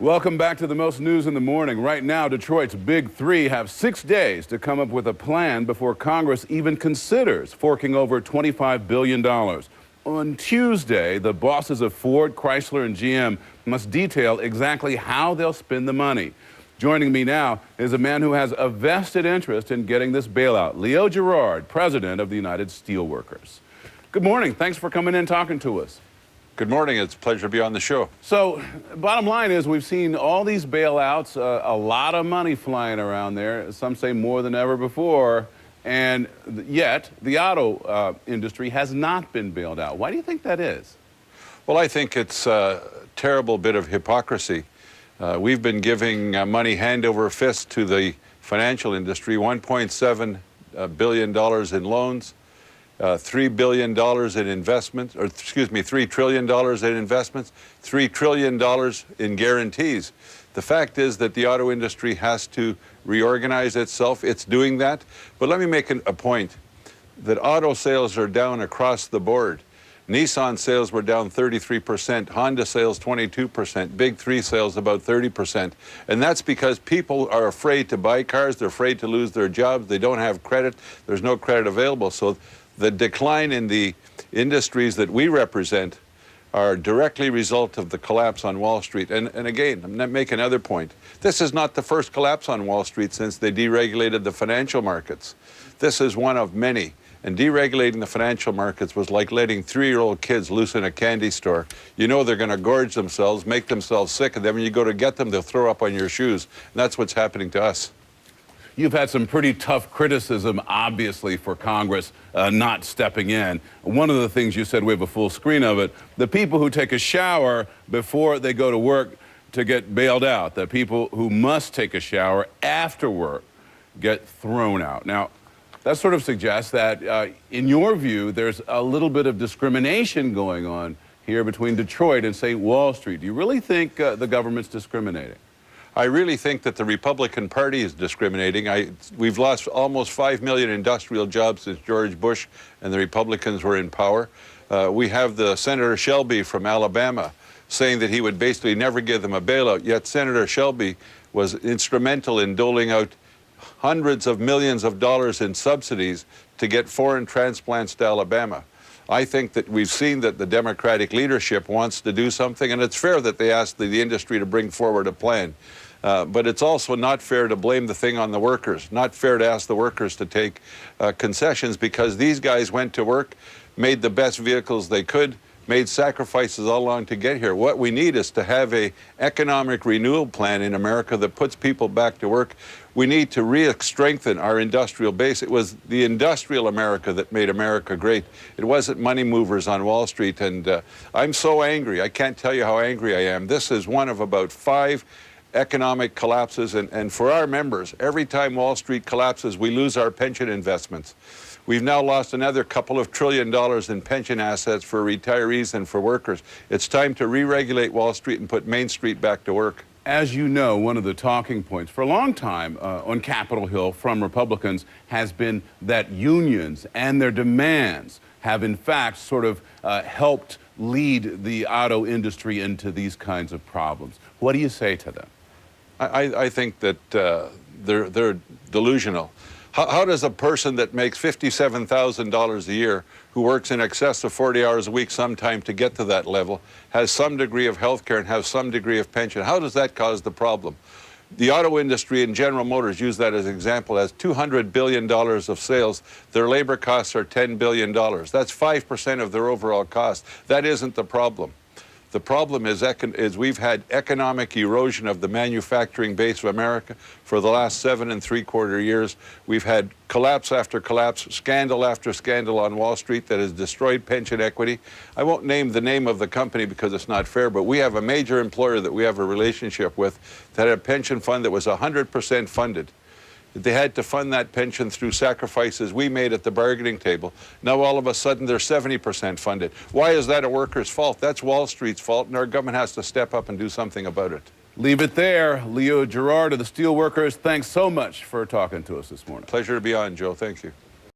Welcome back to the most news in the morning. Right now, Detroit's Big Three have 6 days to come up with a plan before Congress even considers forking over $25 billion. On Tuesday, the bosses of Ford, Chrysler, and GM must detail exactly how they'll spend the money. Joining me now is a man who has a vested interest in getting this bailout, Gerard, president of the United Steelworkers. Good morning. Thanks for coming in and talking to us. Good morning. It's a pleasure to be on the show. So, bottom line is we've seen all these bailouts, a lot of money flying around there. Some say more than ever before. And yet, the auto industry has not been bailed out. Why do you think that is? Well, I think it's a terrible bit of hypocrisy. We've been giving money hand over fist to the financial industry, $1.7 billion in loans. $3 billion in investments, or excuse me, $3 trillion in investments, $3 trillion in guarantees. The fact is that the auto industry has to reorganize itself. It's doing that. But let me make a point that auto sales are down across the board. Nissan sales were down 33%, Honda sales 22%, Big Three sales about 30%. And that's because people are afraid to buy cars, they're afraid to lose their jobs, they don't have credit, there's no credit available. So the decline in the industries that we represent are directly result of the collapse on Wall Street. And again, I'm going to make another point. This is not the first collapse on Wall Street since they deregulated the financial markets. This is one of many. And deregulating the financial markets was like letting 3-year-old kids loose in a candy store. You know they're going to gorge themselves, make themselves sick, and then when you go to get them, they'll throw up on your shoes. And that's what's happening to us. You've had some pretty tough criticism, obviously, for Congress not stepping in. One of the things you said, we have a full screen of it, the people who take a shower before they go to work to get bailed out, the people who must take a shower after work get thrown out. Now, that sort of suggests that, in your view, there's a little bit of discrimination going on here between Detroit and, say, Wall Street. Do you really think the government's discriminating? I really think that the Republican Party is discriminating. We've lost almost 5 million industrial jobs since George Bush and the Republicans were in power. We have the Senator Shelby from Alabama saying that he would basically never give them a bailout, yet Senator Shelby was instrumental in doling out hundreds of millions of dollars in subsidies to get foreign transplants to Alabama. I think that we've seen that the Democratic leadership wants to do something, and it's fair that they ask the industry to bring forward a plan. But it's also not fair to blame the thing on the workers, not fair to ask the workers to take concessions, because these guys went to work, made the best vehicles they could, made sacrifices all along to get here. What we need is to have an economic renewal plan in America that puts people back to work. We need to re-strengthen our industrial base. It was the industrial America that made America great. It wasn't money movers on Wall Street. And I'm so angry. I can't tell you how angry I am. This is one of about 5 economic collapses. And for our members, every time Wall Street collapses, we lose our pension investments. We've now lost another couple of $1 trillion in pension assets for retirees and for workers. It's time to re-regulate Wall Street and put Main Street back to work. As you know, one of the talking points for a long time on Capitol Hill from Republicans has been that unions and their demands have in fact sort of helped lead the auto industry into these kinds of problems. What do you say to them? I think that they're delusional. How does a person that makes $57,000 a year, who works in excess of 40 hours a week sometime to get to that level, has some degree of health care and has some degree of pension, how does that cause the problem? The auto industry and General Motors use that as an example, has $200 billion of sales. Their labor costs are $10 billion. That's 5% of their overall cost. That isn't the problem. The problem is we've had economic erosion of the manufacturing base of America for the last 7 3/4 years. We've had collapse after collapse, scandal after scandal on Wall Street that has destroyed pension equity. I won't name the name of the company because it's not fair, but we have a major employer that we have a relationship with that had a pension fund that was 100% funded. They had to fund that pension through sacrifices we made at the bargaining table. Now all of a sudden they're 70% funded. Why is that a worker's fault? That's Wall Street's fault, and our government has to step up and do something about it. Leave it there. Gerard of the Steelworkers, thanks so much for talking to us this morning. Pleasure to be on, Joe. Thank you.